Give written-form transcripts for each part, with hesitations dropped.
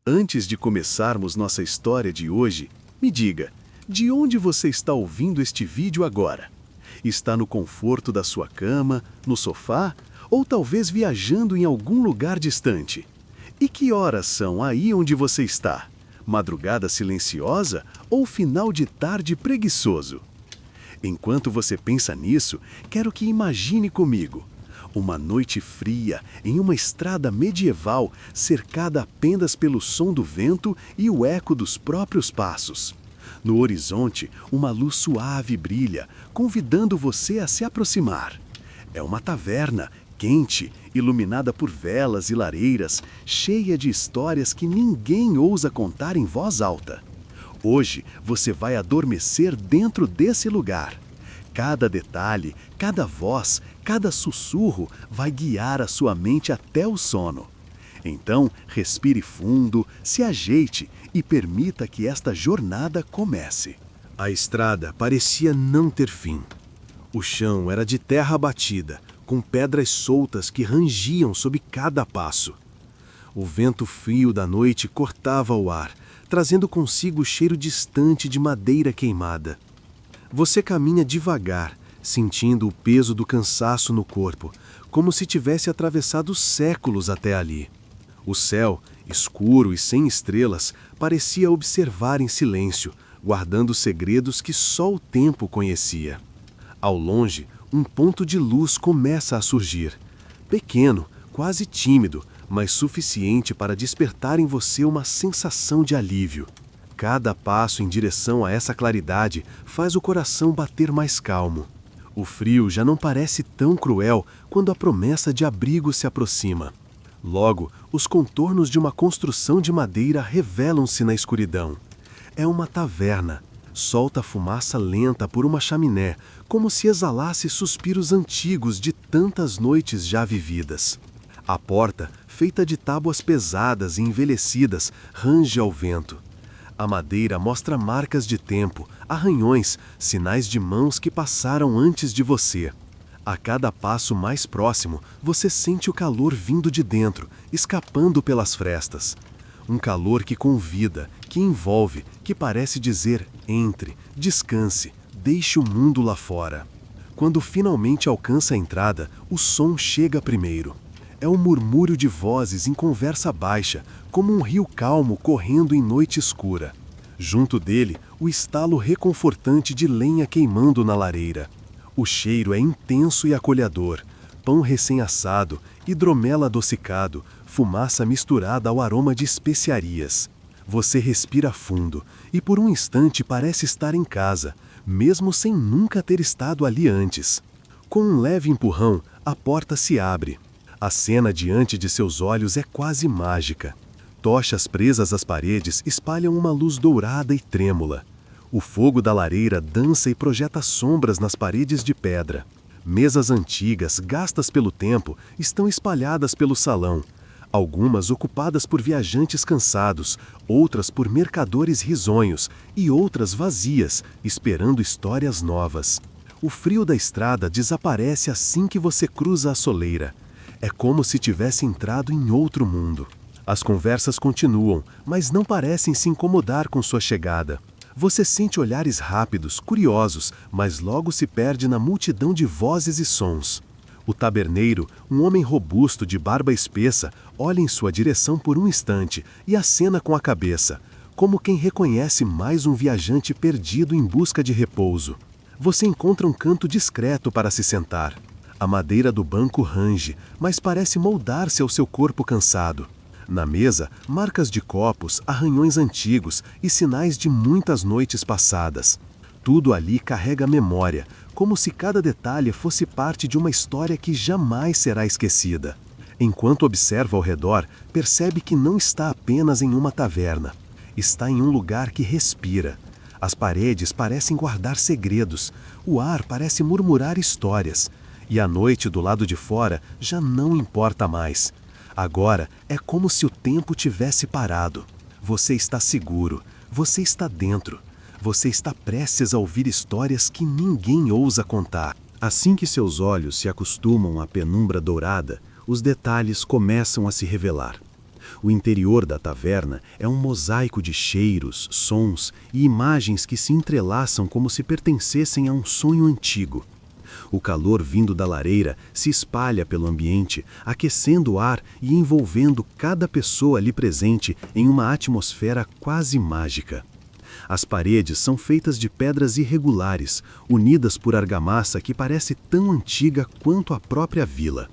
Antes de começarmos nossa história de hoje, me diga, de onde você está ouvindo este vídeo agora? Está no conforto da sua cama, no sofá, ou talvez viajando em algum lugar distante? E que horas são aí onde você está? Madrugada silenciosa ou final de tarde preguiçoso? Enquanto você pensa nisso, quero que imagine comigo. Uma noite fria, em uma estrada medieval, cercada apenas pelo som do vento e o eco dos próprios passos. No horizonte, uma luz suave brilha, convidando você a se aproximar. É uma taverna, quente, iluminada por velas e lareiras, cheia de histórias que ninguém ousa contar em voz alta. Hoje, você vai adormecer dentro desse lugar. Cada detalhe, cada voz, cada sussurro vai guiar a sua mente até o sono. Então, respire fundo, se ajeite e permita que esta jornada comece. A estrada parecia não ter fim. O chão era de terra batida, com pedras soltas que rangiam sob cada passo. O vento frio da noite cortava o ar, trazendo consigo o cheiro distante de madeira queimada. Você caminha devagar, sentindo o peso do cansaço no corpo, como se tivesse atravessado séculos até ali. O céu, escuro e sem estrelas, parecia observar em silêncio, guardando segredos que só o tempo conhecia. Ao longe, um ponto de luz começa a surgir. Pequeno, quase tímido, mas suficiente para despertar em você uma sensação de alívio. Cada passo em direção a essa claridade faz o coração bater mais calmo. O frio já não parece tão cruel quando a promessa de abrigo se aproxima. Logo, os contornos de uma construção de madeira revelam-se na escuridão. É uma taverna. Solta fumaça lenta por uma chaminé, como se exalasse suspiros antigos de tantas noites já vividas. A porta, feita de tábuas pesadas e envelhecidas, range ao vento. A madeira mostra marcas de tempo, arranhões, sinais de mãos que passaram antes de você. A cada passo mais próximo, você sente o calor vindo de dentro, escapando pelas frestas. Um calor que convida, que envolve, que parece dizer: entre, descanse, deixe o mundo lá fora. Quando finalmente alcança a entrada, o som chega primeiro. É um murmúrio de vozes em conversa baixa, como um rio calmo correndo em noite escura. Junto dele, o estalo reconfortante de lenha queimando na lareira. O cheiro é intenso e acolhedor. Pão recém-assado, hidromel adocicado, fumaça misturada ao aroma de especiarias. Você respira fundo e por um instante parece estar em casa, mesmo sem nunca ter estado ali antes. Com um leve empurrão, a porta se abre. A cena diante de seus olhos é quase mágica. Tochas presas às paredes espalham uma luz dourada e trêmula. O fogo da lareira dança e projeta sombras nas paredes de pedra. Mesas antigas, gastas pelo tempo, estão espalhadas pelo salão. Algumas ocupadas por viajantes cansados, outras por mercadores risonhos e outras vazias, esperando histórias novas. O frio da estrada desaparece assim que você cruza a soleira. É como se tivesse entrado em outro mundo. As conversas continuam, mas não parecem se incomodar com sua chegada. Você sente olhares rápidos, curiosos, mas logo se perde na multidão de vozes e sons. O taberneiro, um homem robusto de barba espessa, olha em sua direção por um instante e acena com a cabeça, como quem reconhece mais um viajante perdido em busca de repouso. Você encontra um canto discreto para se sentar. A madeira do banco range, mas parece moldar-se ao seu corpo cansado. Na mesa, marcas de copos, arranhões antigos e sinais de muitas noites passadas. Tudo ali carrega memória, como se cada detalhe fosse parte de uma história que jamais será esquecida. Enquanto observa ao redor, percebe que não está apenas em uma taverna. Está em um lugar que respira. As paredes parecem guardar segredos, o ar parece murmurar histórias. E a noite do lado de fora já não importa mais. Agora é como se o tempo tivesse parado. Você está seguro, você está dentro. Você está prestes a ouvir histórias que ninguém ousa contar. Assim que seus olhos se acostumam à penumbra dourada, os detalhes começam a se revelar. O interior da taverna é um mosaico de cheiros, sons e imagens que se entrelaçam como se pertencessem a um sonho antigo. O calor vindo da lareira se espalha pelo ambiente, aquecendo o ar e envolvendo cada pessoa ali presente em uma atmosfera quase mágica. As paredes são feitas de pedras irregulares, unidas por argamassa que parece tão antiga quanto a própria vila.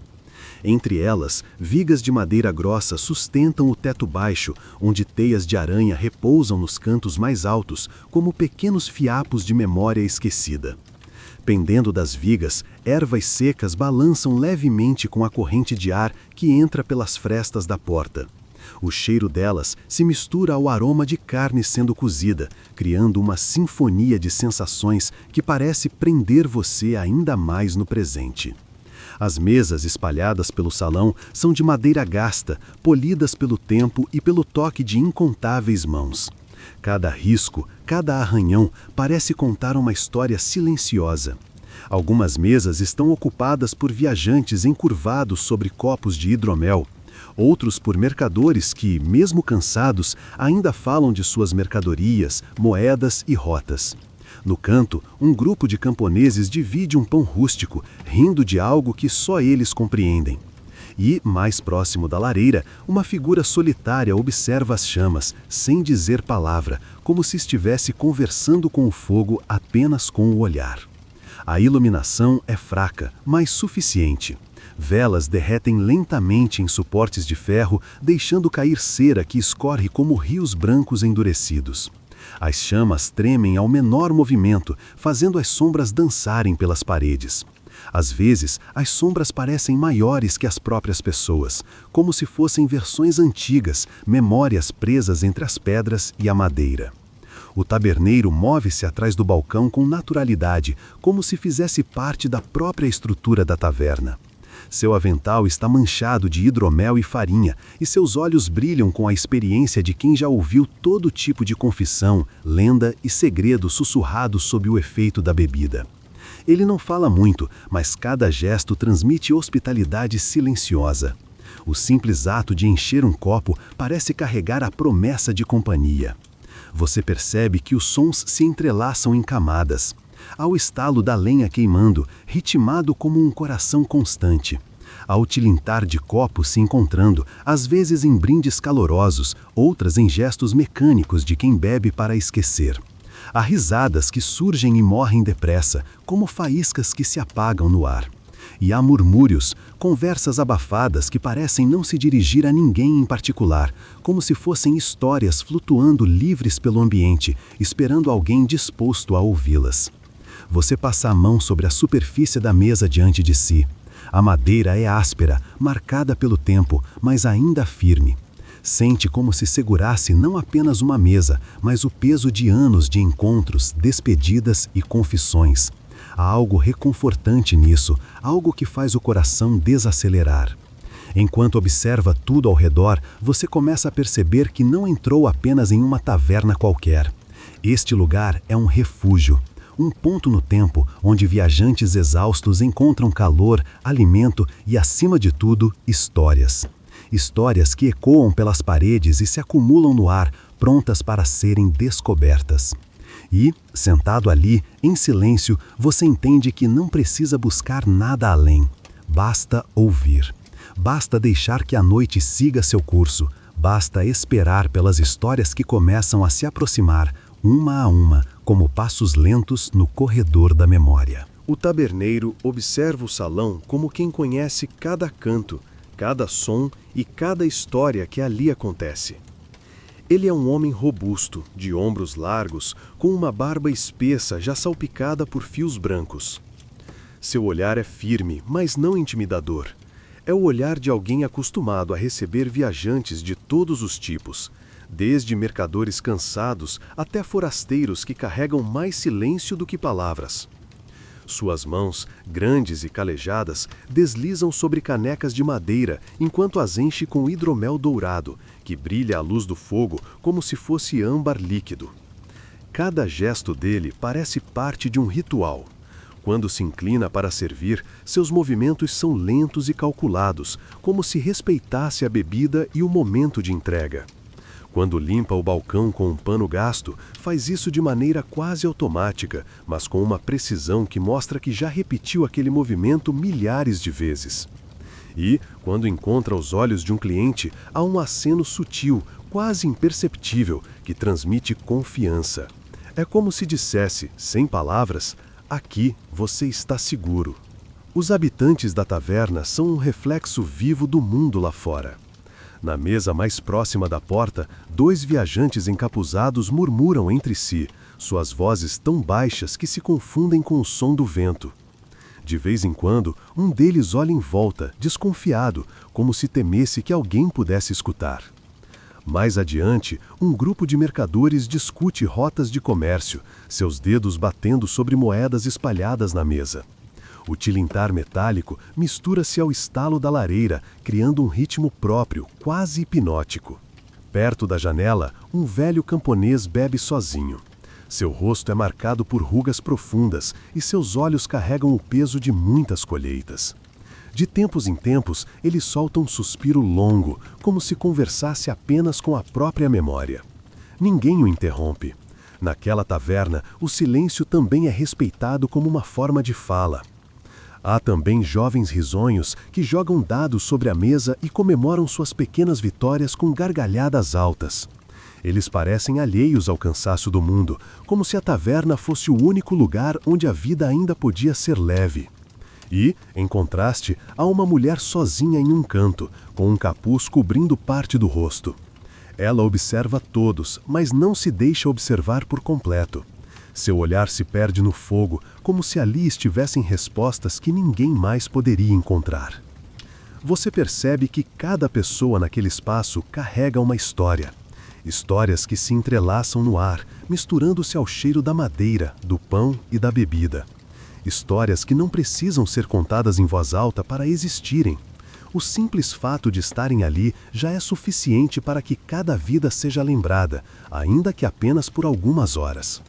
Entre elas, vigas de madeira grossa sustentam o teto baixo, onde teias de aranha repousam nos cantos mais altos, como pequenos fiapos de memória esquecida. Pendendo das vigas, ervas secas balançam levemente com a corrente de ar que entra pelas frestas da porta. O cheiro delas se mistura ao aroma de carne sendo cozida, criando uma sinfonia de sensações que parece prender você ainda mais no presente. As mesas espalhadas pelo salão são de madeira gasta, polidas pelo tempo e pelo toque de incontáveis mãos. Cada risco, cada arranhão parece contar uma história silenciosa. Algumas mesas estão ocupadas por viajantes encurvados sobre copos de hidromel, outros por mercadores que, mesmo cansados, ainda falam de suas mercadorias, moedas e rotas. No canto, um grupo de camponeses divide um pão rústico, rindo de algo que só eles compreendem. E, mais próximo da lareira, uma figura solitária observa as chamas, sem dizer palavra, como se estivesse conversando com o fogo apenas com o olhar. A iluminação é fraca, mas suficiente. Velas derretem lentamente em suportes de ferro, deixando cair cera que escorre como rios brancos endurecidos. As chamas tremem ao menor movimento, fazendo as sombras dançarem pelas paredes. Às vezes, as sombras parecem maiores que as próprias pessoas, como se fossem versões antigas, memórias presas entre as pedras e a madeira. O taberneiro move-se atrás do balcão com naturalidade, como se fizesse parte da própria estrutura da taverna. Seu avental está manchado de hidromel e farinha, e seus olhos brilham com a experiência de quem já ouviu todo tipo de confissão, lenda e segredo sussurrado sob o efeito da bebida. Ele não fala muito, mas cada gesto transmite hospitalidade silenciosa. O simples ato de encher um copo parece carregar a promessa de companhia. Você percebe que os sons se entrelaçam em camadas. Há o estalo da lenha queimando, ritmado como um coração constante. Há o tilintar de copos se encontrando, às vezes em brindes calorosos, outras em gestos mecânicos de quem bebe para esquecer. Há risadas que surgem e morrem depressa, como faíscas que se apagam no ar. E há murmúrios, conversas abafadas que parecem não se dirigir a ninguém em particular, como se fossem histórias flutuando livres pelo ambiente, esperando alguém disposto a ouvi-las. Você passa a mão sobre a superfície da mesa diante de si. A madeira é áspera, marcada pelo tempo, mas ainda firme. Sente como se segurasse não apenas uma mesa, mas o peso de anos de encontros, despedidas e confissões. Há algo reconfortante nisso, algo que faz o coração desacelerar. Enquanto observa tudo ao redor, você começa a perceber que não entrou apenas em uma taverna qualquer. Este lugar é um refúgio, um ponto no tempo onde viajantes exaustos encontram calor, alimento e, acima de tudo, histórias. Histórias que ecoam pelas paredes e se acumulam no ar, prontas para serem descobertas. E, sentado ali, em silêncio, você entende que não precisa buscar nada além. Basta ouvir. Basta deixar que a noite siga seu curso. Basta esperar pelas histórias que começam a se aproximar, uma a uma, como passos lentos no corredor da memória. O taberneiro observa o salão como quem conhece cada canto, cada som e cada história que ali acontece. Ele é um homem robusto, de ombros largos, com uma barba espessa já salpicada por fios brancos. Seu olhar é firme, mas não intimidador. É o olhar de alguém acostumado a receber viajantes de todos os tipos, desde mercadores cansados até forasteiros que carregam mais silêncio do que palavras. Suas mãos, grandes e calejadas, deslizam sobre canecas de madeira enquanto as enche com hidromel dourado, que brilha à luz do fogo como se fosse âmbar líquido. Cada gesto dele parece parte de um ritual. Quando se inclina para servir, seus movimentos são lentos e calculados, como se respeitasse a bebida e o momento de entrega. Quando limpa o balcão com um pano gasto, faz isso de maneira quase automática, mas com uma precisão que mostra que já repetiu aquele movimento milhares de vezes. E, quando encontra os olhos de um cliente, há um aceno sutil, quase imperceptível, que transmite confiança. É como se dissesse, sem palavras, aqui você está seguro. Os habitantes da taverna são um reflexo vivo do mundo lá fora. Na mesa mais próxima da porta, 2 viajantes encapuzados murmuram entre si, suas vozes tão baixas que se confundem com o som do vento. De vez em quando, um deles olha em volta, desconfiado, como se temesse que alguém pudesse escutar. Mais adiante, um grupo de mercadores discute rotas de comércio, seus dedos batendo sobre moedas espalhadas na mesa. O tilintar metálico mistura-se ao estalo da lareira, criando um ritmo próprio, quase hipnótico. Perto da janela, um velho camponês bebe sozinho. Seu rosto é marcado por rugas profundas e seus olhos carregam o peso de muitas colheitas. De tempos em tempos, ele solta um suspiro longo, como se conversasse apenas com a própria memória. Ninguém o interrompe. Naquela taverna, o silêncio também é respeitado como uma forma de fala. Há também jovens risonhos que jogam dados sobre a mesa e comemoram suas pequenas vitórias com gargalhadas altas. Eles parecem alheios ao cansaço do mundo, como se a taverna fosse o único lugar onde a vida ainda podia ser leve. E, em contraste, há uma mulher sozinha em um canto, com um capuz cobrindo parte do rosto. Ela observa todos, mas não se deixa observar por completo. Seu olhar se perde no fogo, como se ali estivessem respostas que ninguém mais poderia encontrar. Você percebe que cada pessoa naquele espaço carrega uma história. Histórias que se entrelaçam no ar, misturando-se ao cheiro da madeira, do pão e da bebida. Histórias que não precisam ser contadas em voz alta para existirem. O simples fato de estarem ali já é suficiente para que cada vida seja lembrada, ainda que apenas por algumas horas.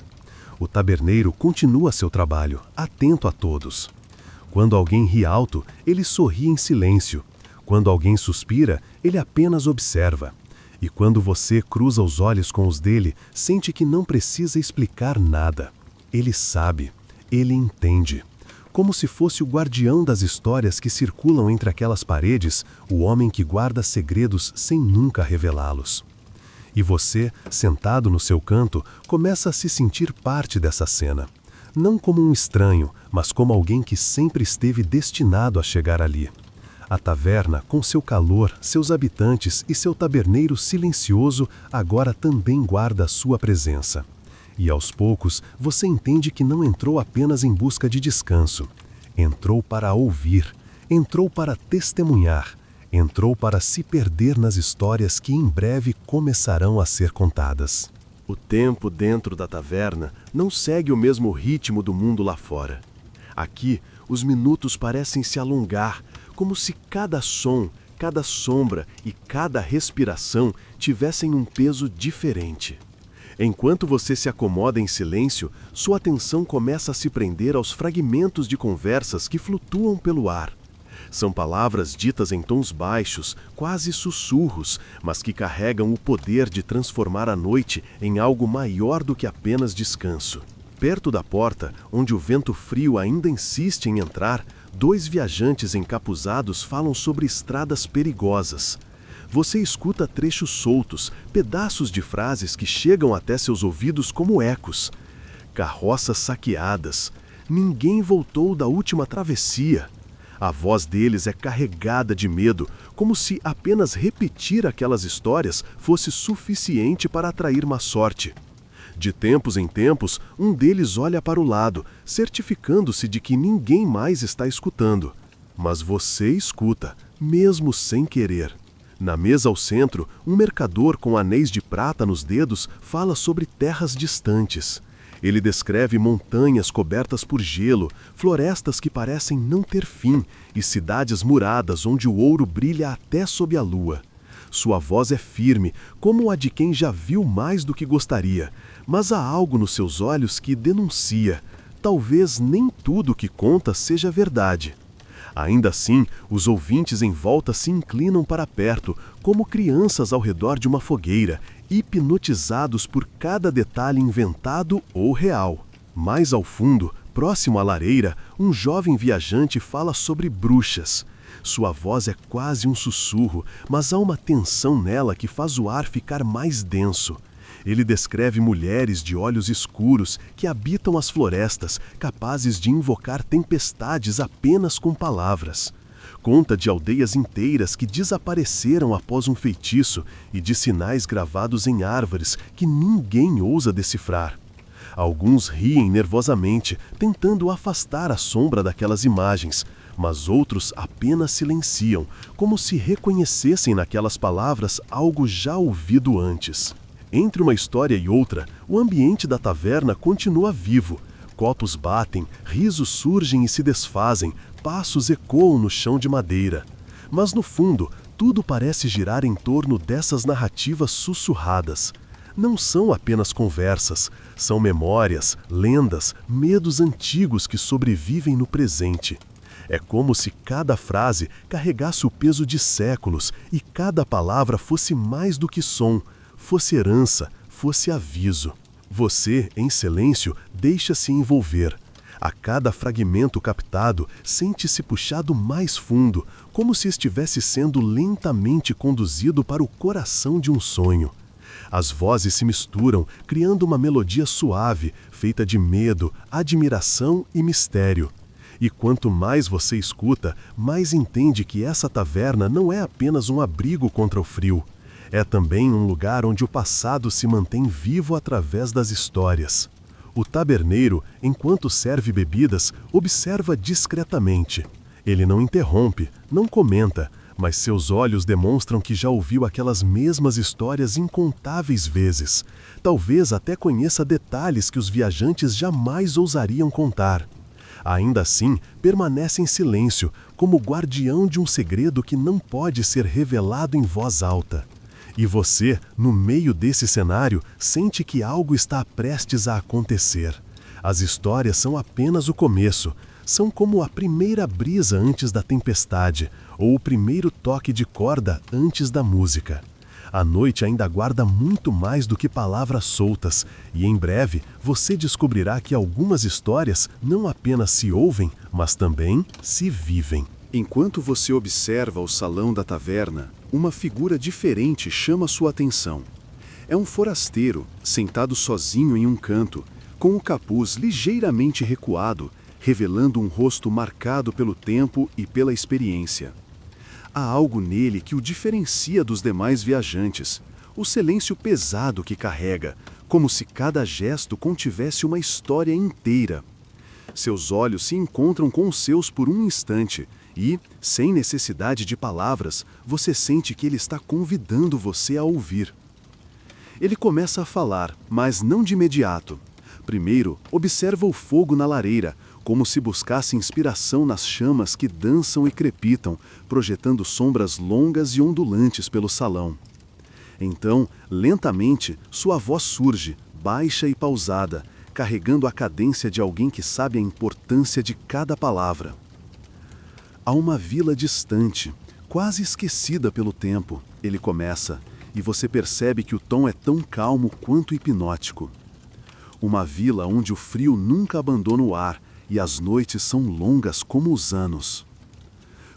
O taberneiro continua seu trabalho, atento a todos. Quando alguém ri alto, ele sorri em silêncio. Quando alguém suspira, ele apenas observa. E quando você cruza os olhos com os dele, sente que não precisa explicar nada. Ele sabe, ele entende. Como se fosse o guardião das histórias que circulam entre aquelas paredes, o homem que guarda segredos sem nunca revelá-los. E você, sentado no seu canto, começa a se sentir parte dessa cena. Não como um estranho, mas como alguém que sempre esteve destinado a chegar ali. A taverna, com seu calor, seus habitantes e seu taberneiro silencioso, agora também guarda a sua presença. E aos poucos, você entende que não entrou apenas em busca de descanso. Entrou para ouvir, entrou para testemunhar, entrou para se perder nas histórias que em breve começarão a ser contadas. O tempo dentro da taverna não segue o mesmo ritmo do mundo lá fora. Aqui, os minutos parecem se alongar, como se cada som, cada sombra e cada respiração tivessem um peso diferente. Enquanto você se acomoda em silêncio, sua atenção começa a se prender aos fragmentos de conversas que flutuam pelo ar. São palavras ditas em tons baixos, quase sussurros, mas que carregam o poder de transformar a noite em algo maior do que apenas descanso. Perto da porta, onde o vento frio ainda insiste em entrar, 2 viajantes encapuzados falam sobre estradas perigosas. Você escuta trechos soltos, pedaços de frases que chegam até seus ouvidos como ecos. Carroças saqueadas. Ninguém voltou da última travessia. A voz deles é carregada de medo, como se apenas repetir aquelas histórias fosse suficiente para atrair má sorte. De tempos em tempos, um deles olha para o lado, certificando-se de que ninguém mais está escutando. Mas você escuta, mesmo sem querer. Na mesa ao centro, um mercador com anéis de prata nos dedos fala sobre terras distantes. Ele descreve montanhas cobertas por gelo, florestas que parecem não ter fim e cidades muradas onde o ouro brilha até sob a lua. Sua voz é firme, como a de quem já viu mais do que gostaria, mas há algo nos seus olhos que denuncia. talvez nem tudo que conta seja verdade. Ainda assim, os ouvintes em volta se inclinam para perto, como crianças ao redor de uma fogueira, hipnotizados por cada detalhe inventado ou real. Mais ao fundo, próximo à lareira, um jovem viajante fala sobre bruxas. Sua voz é quase um sussurro, mas há uma tensão nela que faz o ar ficar mais denso. Ele descreve mulheres de olhos escuros que habitam as florestas, capazes de invocar tempestades apenas com palavras. Conta de aldeias inteiras que desapareceram após um feitiço e de sinais gravados em árvores que ninguém ousa decifrar. Alguns riem nervosamente, tentando afastar a sombra daquelas imagens, mas outros apenas silenciam, como se reconhecessem naquelas palavras algo já ouvido antes. Entre uma história e outra, o ambiente da taverna continua vivo. Copos batem, risos surgem e se desfazem, passos ecoam no chão de madeira. Mas no fundo, tudo parece girar em torno dessas narrativas sussurradas. Não são apenas conversas, são memórias, lendas, medos antigos que sobrevivem no presente. É como se cada frase carregasse o peso de séculos e cada palavra fosse mais do que som, fosse herança, fosse aviso. Você, em silêncio, deixa-se envolver. A cada fragmento captado, sente-se puxado mais fundo, como se estivesse sendo lentamente conduzido para o coração de um sonho. As vozes se misturam, criando uma melodia suave, feita de medo, admiração e mistério. E quanto mais você escuta, mais entende que essa taverna não é apenas um abrigo contra o frio. É também um lugar onde o passado se mantém vivo através das histórias. O taberneiro, enquanto serve bebidas, observa discretamente. Ele não interrompe, não comenta, mas seus olhos demonstram que já ouviu aquelas mesmas histórias incontáveis vezes. Talvez até conheça detalhes que os viajantes jamais ousariam contar. Ainda assim, permanece em silêncio, como guardião de um segredo que não pode ser revelado em voz alta. E você, no meio desse cenário, sente que algo está prestes a acontecer. As histórias são apenas o começo. São como a primeira brisa antes da tempestade, ou o primeiro toque de corda antes da música. A noite ainda guarda muito mais do que palavras soltas, e em breve você descobrirá que algumas histórias não apenas se ouvem, mas também se vivem. Enquanto você observa o salão da taverna, uma figura diferente chama sua atenção. É um forasteiro, sentado sozinho em um canto, com o capuz ligeiramente recuado, revelando um rosto marcado pelo tempo e pela experiência. Há algo nele que o diferencia dos demais viajantes, o silêncio pesado que carrega, como se cada gesto contivesse uma história inteira. Seus olhos se encontram com os seus por um instante, e, sem necessidade de palavras, você sente que ele está convidando você a ouvir. Ele começa a falar, mas não de imediato. Primeiro, observa o fogo na lareira, como se buscasse inspiração nas chamas que dançam e crepitam, projetando sombras longas e ondulantes pelo salão. Então, lentamente, sua voz surge, baixa e pausada, carregando a cadência de alguém que sabe a importância de cada palavra. Há uma vila distante, quase esquecida pelo tempo, ele começa, e você percebe que o tom é tão calmo quanto hipnótico. Uma vila onde o frio nunca abandona o ar e as noites são longas como os anos.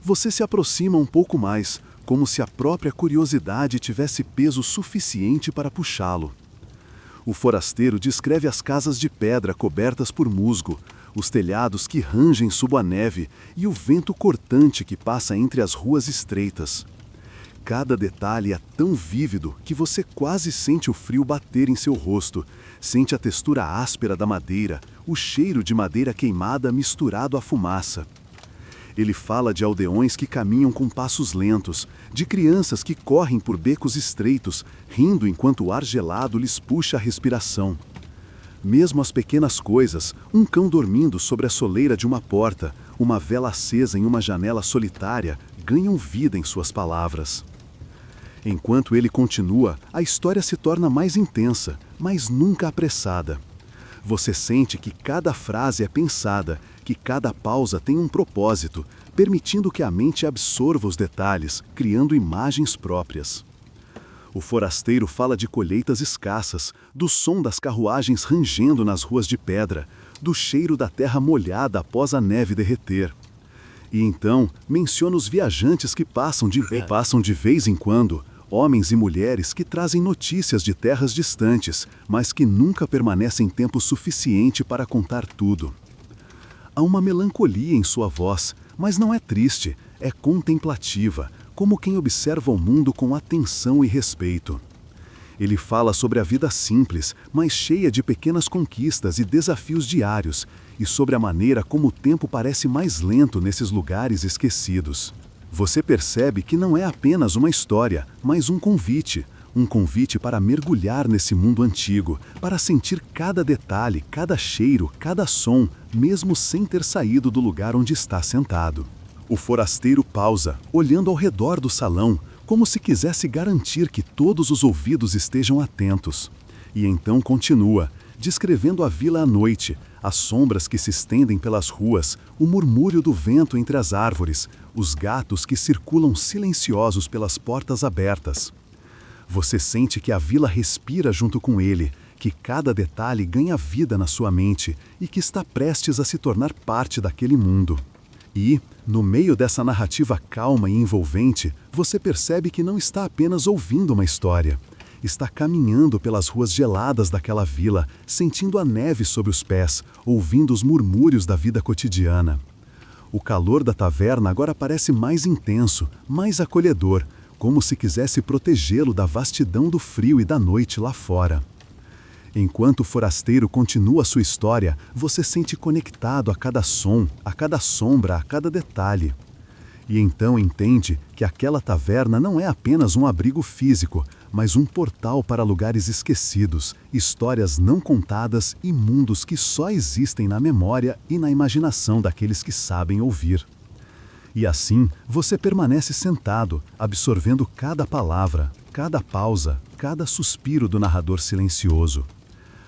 Você se aproxima um pouco mais, como se a própria curiosidade tivesse peso suficiente para puxá-lo. O forasteiro descreve as casas de pedra cobertas por musgo, os telhados que rangem sob a neve e o vento cortante que passa entre as ruas estreitas. Cada detalhe é tão vívido que você quase sente o frio bater em seu rosto, sente a textura áspera da madeira, o cheiro de madeira queimada misturado à fumaça. Ele fala de aldeões que caminham com passos lentos, de crianças que correm por becos estreitos, rindo enquanto o ar gelado lhes puxa a respiração. Mesmo as pequenas coisas, um cão dormindo sobre a soleira de uma porta, uma vela acesa em uma janela solitária, ganham vida em suas palavras. Enquanto ele continua, a história se torna mais intensa, mas nunca apressada. Você sente que cada frase é pensada, que cada pausa tem um propósito, permitindo que a mente absorva os detalhes, criando imagens próprias. O forasteiro fala de colheitas escassas, do som das carruagens rangendo nas ruas de pedra, do cheiro da terra molhada após a neve derreter. E então menciona os viajantes que passam de vez em quando, homens e mulheres que trazem notícias de terras distantes, mas que nunca permanecem tempo suficiente para contar tudo. Há uma melancolia em sua voz, mas não é triste, é contemplativa, como quem observa o mundo com atenção e respeito. Ele fala sobre a vida simples, mas cheia de pequenas conquistas e desafios diários, e sobre a maneira como o tempo parece mais lento nesses lugares esquecidos. Você percebe que não é apenas uma história, mas um convite para mergulhar nesse mundo antigo, para sentir cada detalhe, cada cheiro, cada som, mesmo sem ter saído do lugar onde está sentado. O forasteiro pausa, olhando ao redor do salão, como se quisesse garantir que todos os ouvidos estejam atentos. E então continua, descrevendo a vila à noite, as sombras que se estendem pelas ruas, o murmúrio do vento entre as árvores, os gatos que circulam silenciosos pelas portas abertas. Você sente que a vila respira junto com ele, que cada detalhe ganha vida na sua mente e que está prestes a se tornar parte daquele mundo. E, no meio dessa narrativa calma e envolvente, você percebe que não está apenas ouvindo uma história. Está caminhando pelas ruas geladas daquela vila, sentindo a neve sob os pés, ouvindo os murmúrios da vida cotidiana. O calor da taverna agora parece mais intenso, mais acolhedor, como se quisesse protegê-lo da vastidão do frio e da noite lá fora. Enquanto o forasteiro continua sua história, você sente conectado a cada som, a cada sombra, a cada detalhe. E então entende que aquela taverna não é apenas um abrigo físico, mas um portal para lugares esquecidos, histórias não contadas e mundos que só existem na memória e na imaginação daqueles que sabem ouvir. E assim, você permanece sentado, absorvendo cada palavra, cada pausa, cada suspiro do narrador silencioso.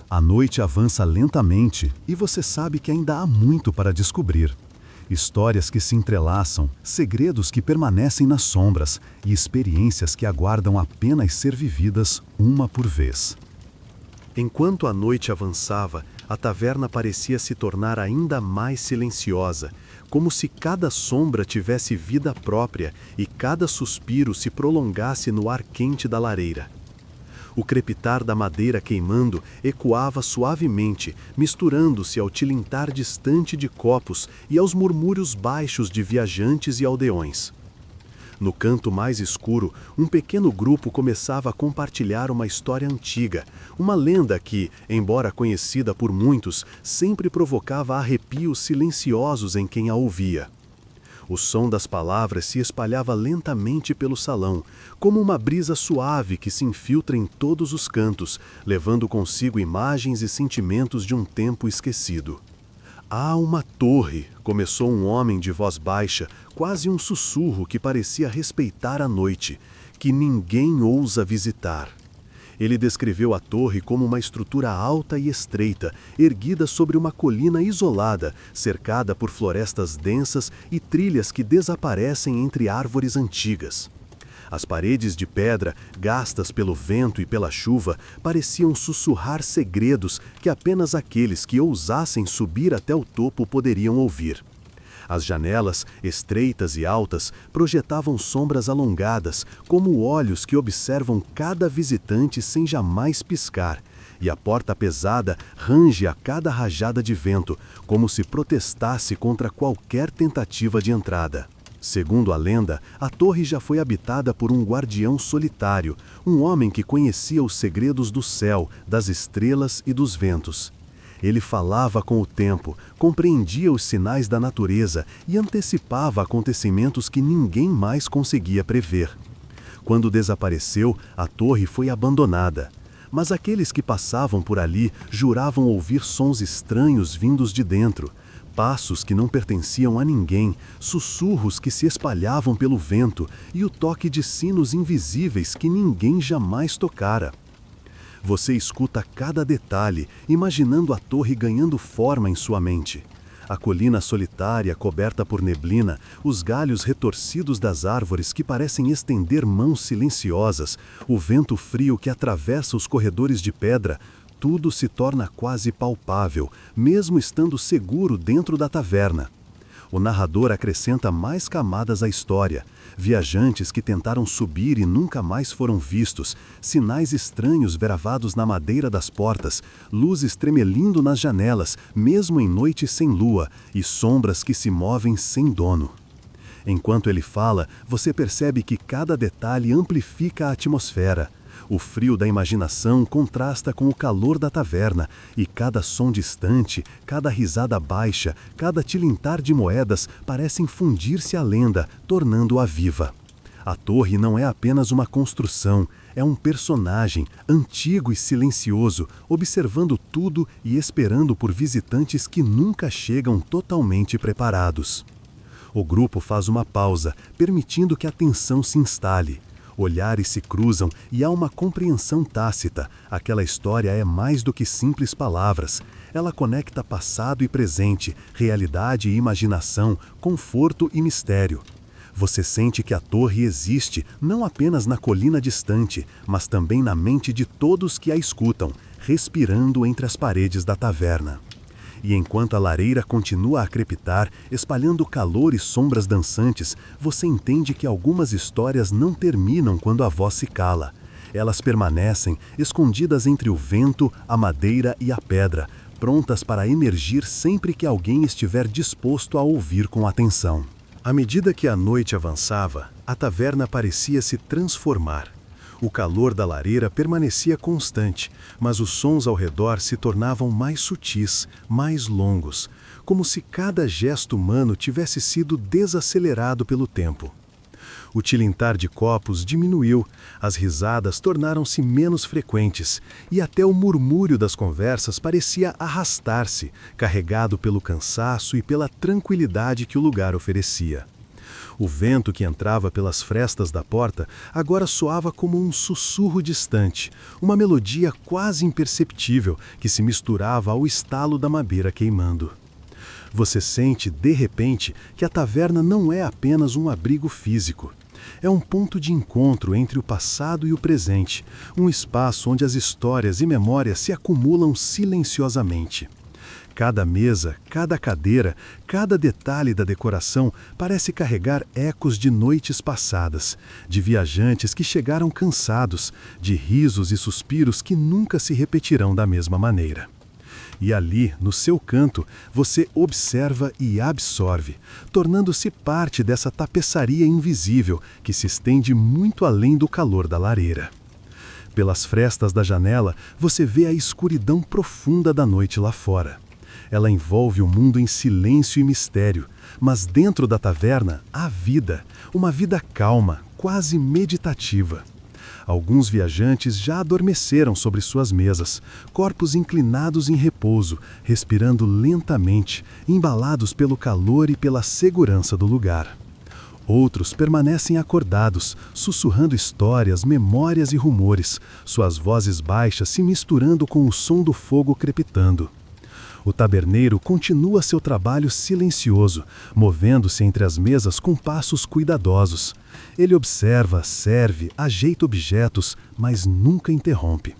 A noite avança lentamente e você sabe que ainda há muito para descobrir. Histórias que se entrelaçam, segredos que permanecem nas sombras e experiências que aguardam apenas ser vividas uma por vez. Enquanto a noite avançava, a taverna parecia se tornar ainda mais silenciosa, como se cada sombra tivesse vida própria e cada suspiro se prolongasse no ar quente da lareira. O crepitar da madeira queimando ecoava suavemente, misturando-se ao tilintar distante de copos e aos murmúrios baixos de viajantes e aldeões. No canto mais escuro, um pequeno grupo começava a compartilhar uma história antiga, uma lenda que, embora conhecida por muitos, sempre provocava arrepios silenciosos em quem a ouvia. O som das palavras se espalhava lentamente pelo salão, como uma brisa suave que se infiltra em todos os cantos, levando consigo imagens e sentimentos de um tempo esquecido. "Há uma torre", começou um homem de voz baixa, quase um sussurro que parecia respeitar a noite, "que ninguém ousa visitar." Ele descreveu a torre como uma estrutura alta e estreita, erguida sobre uma colina isolada, cercada por florestas densas e trilhas que desaparecem entre árvores antigas. As paredes de pedra, gastas pelo vento e pela chuva, pareciam sussurrar segredos que apenas aqueles que ousassem subir até o topo poderiam ouvir. As janelas, estreitas e altas, projetavam sombras alongadas, como olhos que observam cada visitante sem jamais piscar, e a porta pesada range a cada rajada de vento, como se protestasse contra qualquer tentativa de entrada. Segundo a lenda, a torre já foi habitada por um guardião solitário, um homem que conhecia os segredos do céu, das estrelas e dos ventos. Ele falava com o tempo, compreendia os sinais da natureza e antecipava acontecimentos que ninguém mais conseguia prever. Quando desapareceu, a torre foi abandonada. Mas aqueles que passavam por ali juravam ouvir sons estranhos vindos de dentro, passos que não pertenciam a ninguém, sussurros que se espalhavam pelo vento e o toque de sinos invisíveis que ninguém jamais tocara. Você escuta cada detalhe, imaginando a torre ganhando forma em sua mente. A colina solitária coberta por neblina, os galhos retorcidos das árvores que parecem estender mãos silenciosas, o vento frio que atravessa os corredores de pedra, tudo se torna quase palpável, mesmo estando seguro dentro da taverna. O narrador acrescenta mais camadas à história. Viajantes que tentaram subir e nunca mais foram vistos, sinais estranhos gravados na madeira das portas, luzes tremelindo nas janelas, mesmo em noites sem lua, e sombras que se movem sem dono. Enquanto ele fala, você percebe que cada detalhe amplifica a atmosfera. O frio da imaginação contrasta com o calor da taverna, e cada som distante, cada risada baixa, cada tilintar de moedas parecem fundir-se à lenda, tornando-a viva. A torre não é apenas uma construção, é um personagem, antigo e silencioso, observando tudo e esperando por visitantes que nunca chegam totalmente preparados. O grupo faz uma pausa, permitindo que a tensão se instale. Olhares se cruzam e há uma compreensão tácita. Aquela história é mais do que simples palavras. Ela conecta passado e presente, realidade e imaginação, conforto e mistério. Você sente que a torre existe não apenas na colina distante, mas também na mente de todos que a escutam, respirando entre as paredes da taverna. E enquanto a lareira continua a crepitar, espalhando calor e sombras dançantes, você entende que algumas histórias não terminam quando a voz se cala. Elas permanecem, escondidas entre o vento, a madeira e a pedra, prontas para emergir sempre que alguém estiver disposto a ouvir com atenção. À medida que a noite avançava, a taverna parecia se transformar. O calor da lareira permanecia constante, mas os sons ao redor se tornavam mais sutis, mais longos, como se cada gesto humano tivesse sido desacelerado pelo tempo. O tilintar de copos diminuiu, as risadas tornaram-se menos frequentes, e até o murmúrio das conversas parecia arrastar-se, carregado pelo cansaço e pela tranquilidade que o lugar oferecia. O vento que entrava pelas frestas da porta agora soava como um sussurro distante, uma melodia quase imperceptível que se misturava ao estalo da madeira queimando. Você sente, de repente, que a taverna não é apenas um abrigo físico. É um ponto de encontro entre o passado e o presente, um espaço onde as histórias e memórias se acumulam silenciosamente. Cada mesa, cada cadeira, cada detalhe da decoração parece carregar ecos de noites passadas, de viajantes que chegaram cansados, de risos e suspiros que nunca se repetirão da mesma maneira. E ali, no seu canto, você observa e absorve, tornando-se parte dessa tapeçaria invisível que se estende muito além do calor da lareira. Pelas frestas da janela, você vê a escuridão profunda da noite lá fora. Ela envolve o mundo em silêncio e mistério, mas dentro da taverna há vida, uma vida calma, quase meditativa. Alguns viajantes já adormeceram sobre suas mesas, corpos inclinados em repouso, respirando lentamente, embalados pelo calor e pela segurança do lugar. Outros permanecem acordados, sussurrando histórias, memórias e rumores, suas vozes baixas se misturando com o som do fogo crepitando. O taberneiro continua seu trabalho silencioso, movendo-se entre as mesas com passos cuidadosos. Ele observa, serve, ajeita objetos, mas nunca interrompe.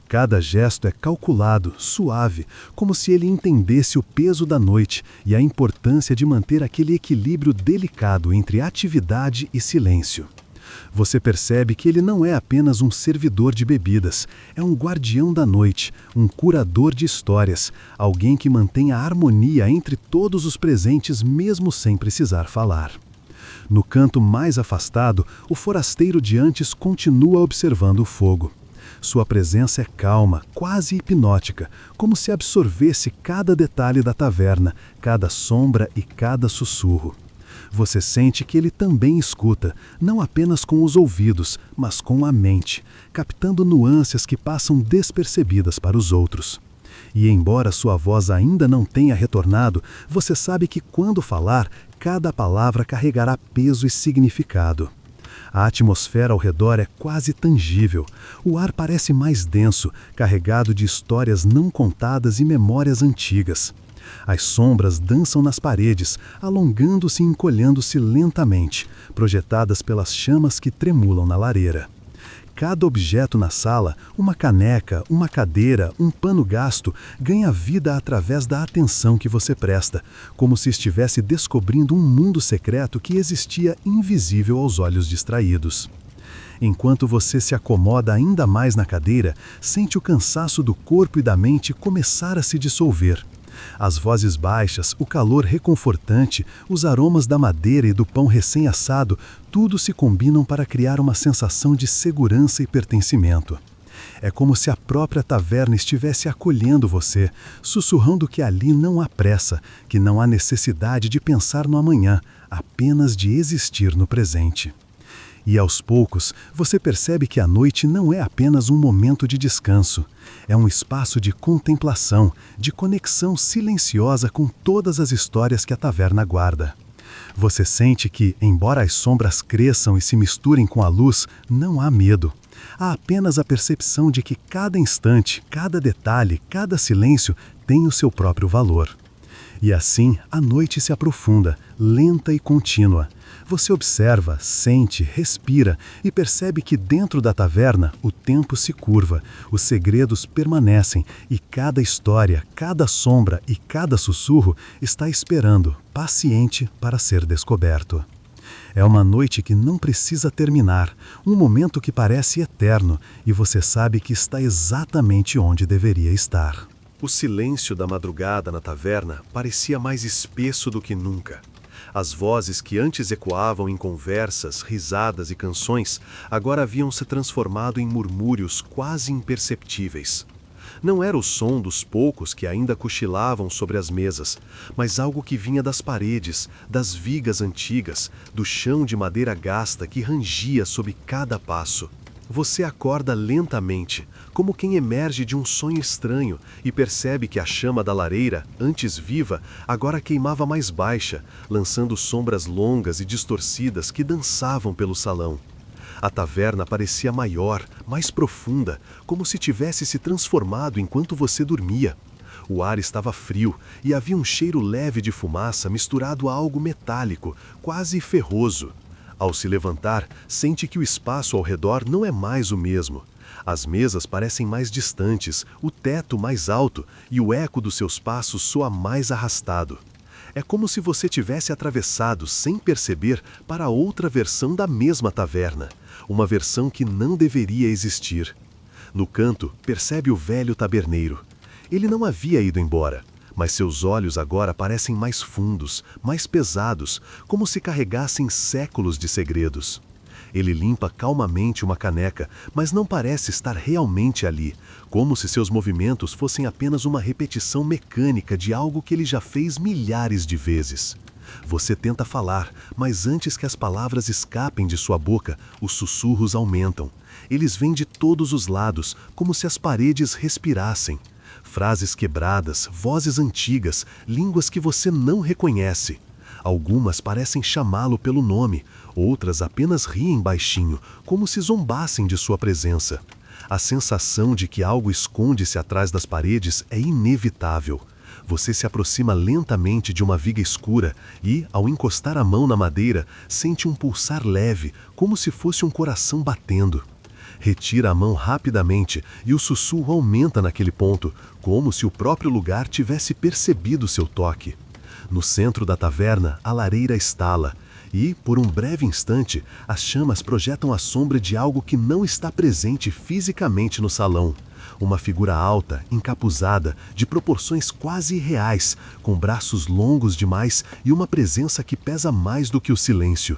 Cada gesto é calculado, suave, como se ele entendesse o peso da noite e a importância de manter aquele equilíbrio delicado entre atividade e silêncio. Você percebe que ele não é apenas um servidor de bebidas, é um guardião da noite, um curador de histórias, alguém que mantém a harmonia entre todos os presentes mesmo sem precisar falar. No canto mais afastado, o forasteiro de antes continua observando o fogo. Sua presença é calma, quase hipnótica, como se absorvesse cada detalhe da taverna, cada sombra e cada sussurro. Você sente que ele também escuta, não apenas com os ouvidos, mas com a mente, captando nuances que passam despercebidas para os outros. E embora sua voz ainda não tenha retornado, você sabe que quando falar, cada palavra carregará peso e significado. A atmosfera ao redor é quase tangível. O ar parece mais denso, carregado de histórias não contadas e memórias antigas. As sombras dançam nas paredes, alongando-se e encolhendo-se lentamente, projetadas pelas chamas que tremulam na lareira. Cada objeto na sala, uma caneca, uma cadeira, um pano gasto, ganha vida através da atenção que você presta, como se estivesse descobrindo um mundo secreto que existia invisível aos olhos distraídos. Enquanto você se acomoda ainda mais na cadeira, sente o cansaço do corpo e da mente começar a se dissolver. As vozes baixas, o calor reconfortante, os aromas da madeira e do pão recém-assado, tudo se combinam para criar uma sensação de segurança e pertencimento. É como se a própria taverna estivesse acolhendo você, sussurrando que ali não há pressa, que não há necessidade de pensar no amanhã, apenas de existir no presente. E aos poucos, você percebe que a noite não é apenas um momento de descanso. É um espaço de contemplação, de conexão silenciosa com todas as histórias que a taverna guarda. Você sente que, embora as sombras cresçam e se misturem com a luz, não há medo. Há apenas a percepção de que cada instante, cada detalhe, cada silêncio tem o seu próprio valor. E assim, a noite se aprofunda, lenta e contínua. Você observa, sente, respira e percebe que dentro da taverna o tempo se curva, os segredos permanecem e cada história, cada sombra e cada sussurro está esperando, paciente para ser descoberto. É uma noite que não precisa terminar, um momento que parece eterno e você sabe que está exatamente onde deveria estar. O silêncio da madrugada na taverna parecia mais espesso do que nunca. As vozes que antes ecoavam em conversas, risadas e canções, agora haviam se transformado em murmúrios quase imperceptíveis. Não era o som dos poucos que ainda cochilavam sobre as mesas, mas algo que vinha das paredes, das vigas antigas, do chão de madeira gasta que rangia sob cada passo. Você acorda lentamente, como quem emerge de um sonho estranho e percebe que a chama da lareira, antes viva, agora queimava mais baixa, lançando sombras longas e distorcidas que dançavam pelo salão. A taverna parecia maior, mais profunda, como se tivesse se transformado enquanto você dormia. O ar estava frio e havia um cheiro leve de fumaça misturado a algo metálico, quase ferroso. Ao se levantar, sente que o espaço ao redor não é mais o mesmo. As mesas parecem mais distantes, o teto mais alto e o eco dos seus passos soa mais arrastado. É como se você tivesse atravessado, sem perceber, para outra versão da mesma taverna, uma versão que não deveria existir. No canto, percebe o velho taberneiro. Ele não havia ido embora, mas seus olhos agora parecem mais fundos, mais pesados, como se carregassem séculos de segredos. Ele limpa calmamente uma caneca, mas não parece estar realmente ali, como se seus movimentos fossem apenas uma repetição mecânica de algo que ele já fez milhares de vezes. Você tenta falar, mas antes que as palavras escapem de sua boca, os sussurros aumentam. Eles vêm de todos os lados, como se as paredes respirassem. Frases quebradas, vozes antigas, línguas que você não reconhece. Algumas parecem chamá-lo pelo nome, outras apenas riem baixinho, como se zombassem de sua presença. A sensação de que algo esconde-se atrás das paredes é inevitável. Você se aproxima lentamente de uma viga escura e, ao encostar a mão na madeira, sente um pulsar leve, como se fosse um coração batendo. Retira a mão rapidamente e o sussurro aumenta naquele ponto, como se o próprio lugar tivesse percebido seu toque. No centro da taverna, a lareira estala e, por um breve instante, as chamas projetam a sombra de algo que não está presente fisicamente no salão. Uma figura alta, encapuzada, de proporções quase irreais, com braços longos demais e uma presença que pesa mais do que o silêncio.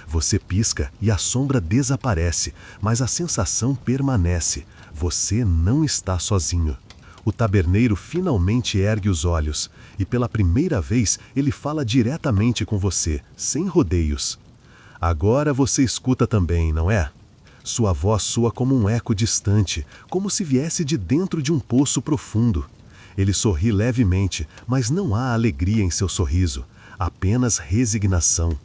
Você pisca e a sombra desaparece, mas a sensação permanece. Você não está sozinho. O taberneiro finalmente ergue os olhos, e pela primeira vez ele fala diretamente com você, sem rodeios. Agora você escuta também, não é? Sua voz soa como um eco distante, como se viesse de dentro de um poço profundo. Ele sorri levemente, mas não há alegria em seu sorriso, apenas resignação.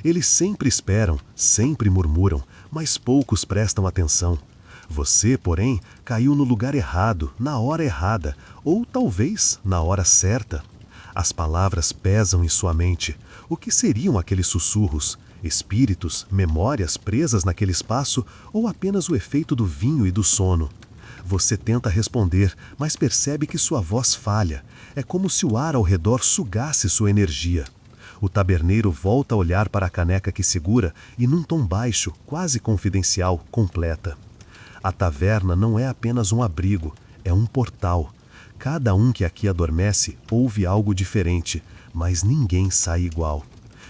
Eles sempre esperam, sempre murmuram, mas poucos prestam atenção. Você, porém, caiu no lugar errado, na hora errada, ou talvez na hora certa. As palavras pesam em sua mente. O que seriam aqueles sussurros? Espíritos, memórias presas naquele espaço ou apenas o efeito do vinho e do sono? Você tenta responder, mas percebe que sua voz falha. É como se o ar ao redor sugasse sua energia. O taberneiro volta a olhar para a caneca que segura e, num tom baixo, quase confidencial, completa. A taverna não é apenas um abrigo, é um portal. Cada um que aqui adormece ouve algo diferente, mas ninguém sai igual.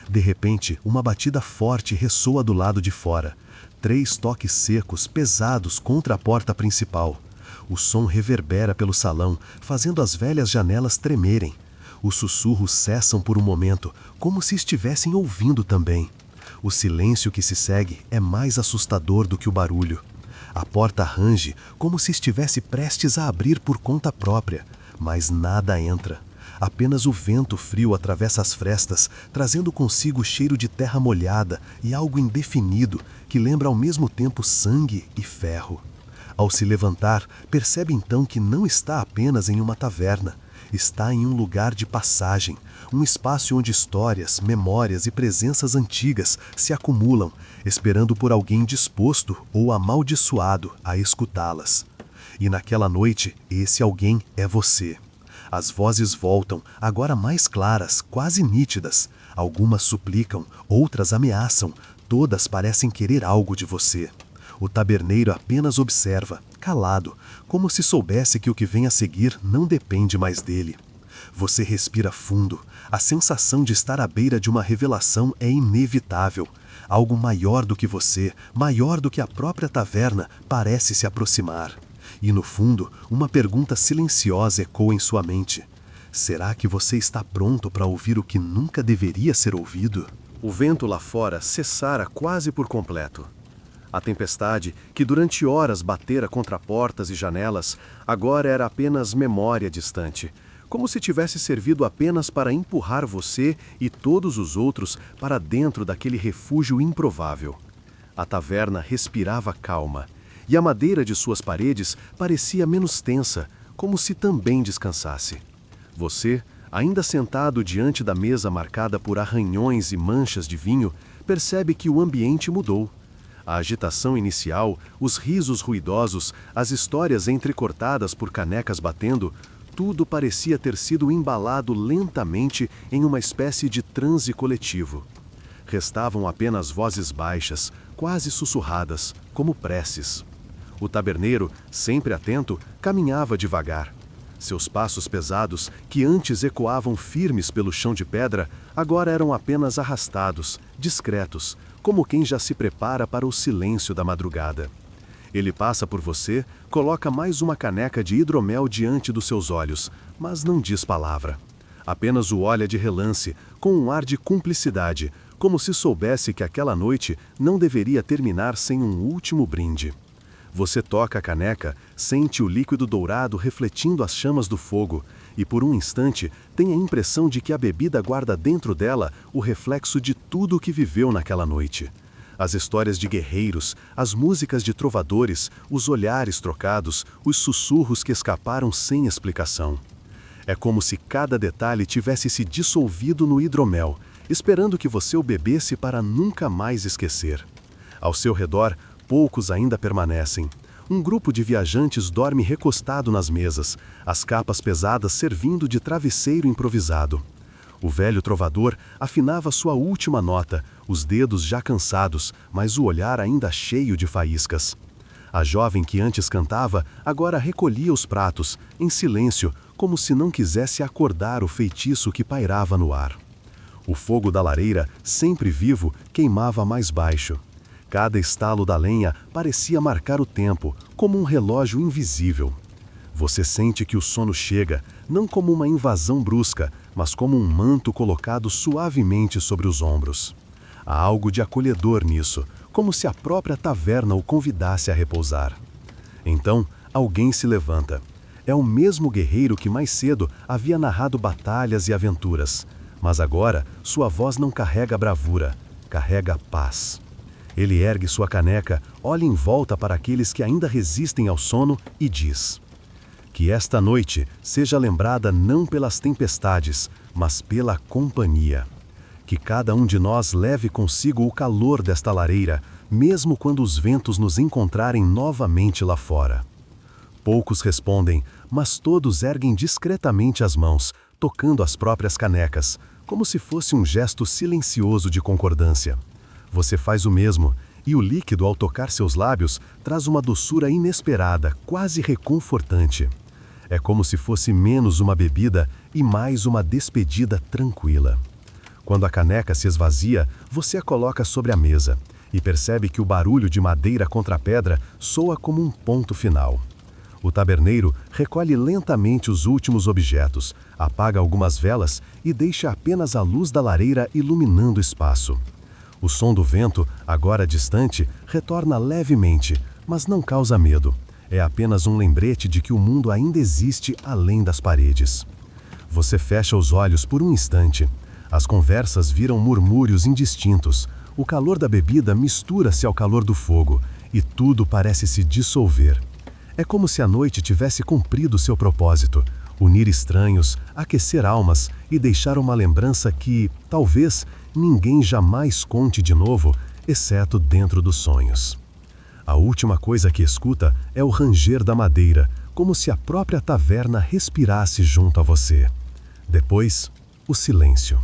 De repente, uma batida forte ressoa do lado de fora. 3 toques secos, pesados contra a porta principal. O som reverbera pelo salão, fazendo as velhas janelas tremerem. Os sussurros cessam por um momento, como se estivessem ouvindo também. O silêncio que se segue é mais assustador do que o barulho. A porta range, como se estivesse prestes a abrir por conta própria, mas nada entra. Apenas o vento frio atravessa as frestas, trazendo consigo o cheiro de terra molhada e algo indefinido que lembra ao mesmo tempo sangue e ferro. Ao se levantar, percebe então que não está apenas em uma taverna. Está em um lugar de passagem, um espaço onde histórias, memórias e presenças antigas se acumulam, esperando por alguém disposto ou amaldiçoado a escutá-las. E naquela noite, esse alguém é você. As vozes voltam, agora mais claras, quase nítidas. Algumas suplicam, outras ameaçam, todas parecem querer algo de você. O taberneiro apenas observa, calado, como se soubesse que o que vem a seguir não depende mais dele. Você respira fundo. A sensação de estar à beira de uma revelação é inevitável. Algo maior do que você, maior do que a própria taverna, parece se aproximar. E no fundo, uma pergunta silenciosa ecoa em sua mente. Será que você está pronto para ouvir o que nunca deveria ser ouvido? O vento lá fora cessara quase por completo. A tempestade, que durante horas batera contra portas e janelas, agora era apenas memória distante, como se tivesse servido apenas para empurrar você e todos os outros para dentro daquele refúgio improvável. A taverna respirava calma, e a madeira de suas paredes parecia menos tensa, como se também descansasse. Você, ainda sentado diante da mesa marcada por arranhões e manchas de vinho, percebe que o ambiente mudou. A agitação inicial, os risos ruidosos, as histórias entrecortadas por canecas batendo, tudo parecia ter sido embalado lentamente em uma espécie de transe coletivo. Restavam apenas vozes baixas, quase sussurradas, como preces. O taberneiro, sempre atento, caminhava devagar. Seus passos pesados, que antes ecoavam firmes pelo chão de pedra, agora eram apenas arrastados, discretos, como quem já se prepara para o silêncio da madrugada. Ele passa por você, coloca mais uma caneca de hidromel diante dos seus olhos, mas não diz palavra. Apenas o olha de relance, com um ar de cumplicidade, como se soubesse que aquela noite não deveria terminar sem um último brinde. Você toca a caneca, sente o líquido dourado refletindo as chamas do fogo, e por um instante tem a impressão de que a bebida guarda dentro dela o reflexo de tudo o que viveu naquela noite. As histórias de guerreiros, as músicas de trovadores, os olhares trocados, os sussurros que escaparam sem explicação. É como se cada detalhe tivesse se dissolvido no hidromel, esperando que você o bebesse para nunca mais esquecer. Ao seu redor, poucos ainda permanecem. Um grupo de viajantes dorme recostado nas mesas, as capas pesadas servindo de travesseiro improvisado. O velho trovador afinava sua última nota, os dedos já cansados, mas o olhar ainda cheio de faíscas. A jovem que antes cantava, agora recolhia os pratos, em silêncio, como se não quisesse acordar o feitiço que pairava no ar. O fogo da lareira, sempre vivo, queimava mais baixo. Cada estalo da lenha parecia marcar o tempo, como um relógio invisível. Você sente que o sono chega, não como uma invasão brusca, mas como um manto colocado suavemente sobre os ombros. Há algo de acolhedor nisso, como se a própria taverna o convidasse a repousar. Então, alguém se levanta. É o mesmo guerreiro que mais cedo havia narrado batalhas e aventuras. Mas agora, sua voz não carrega bravura, carrega paz. Ele ergue sua caneca, olha em volta para aqueles que ainda resistem ao sono e diz: que esta noite seja lembrada não pelas tempestades, mas pela companhia. Que cada um de nós leve consigo o calor desta lareira, mesmo quando os ventos nos encontrarem novamente lá fora. Poucos respondem, mas todos erguem discretamente as mãos, tocando as próprias canecas, como se fosse um gesto silencioso de concordância. Você faz o mesmo, e o líquido, ao tocar seus lábios, traz uma doçura inesperada, quase reconfortante. É como se fosse menos uma bebida e mais uma despedida tranquila. Quando a caneca se esvazia, você a coloca sobre a mesa e percebe que o barulho de madeira contra a pedra soa como um ponto final. O taberneiro recolhe lentamente os últimos objetos, apaga algumas velas e deixa apenas a luz da lareira iluminando o espaço. O som do vento, agora distante, retorna levemente, mas não causa medo. É apenas um lembrete de que o mundo ainda existe além das paredes. Você fecha os olhos por um instante. As conversas viram murmúrios indistintos. O calor da bebida mistura-se ao calor do fogo, e tudo parece se dissolver. É como se a noite tivesse cumprido seu propósito, unir estranhos, aquecer almas e deixar uma lembrança que, talvez, ninguém jamais conte de novo, exceto dentro dos sonhos. A última coisa que escuta é o ranger da madeira, como se a própria taverna respirasse junto a você. Depois, o silêncio.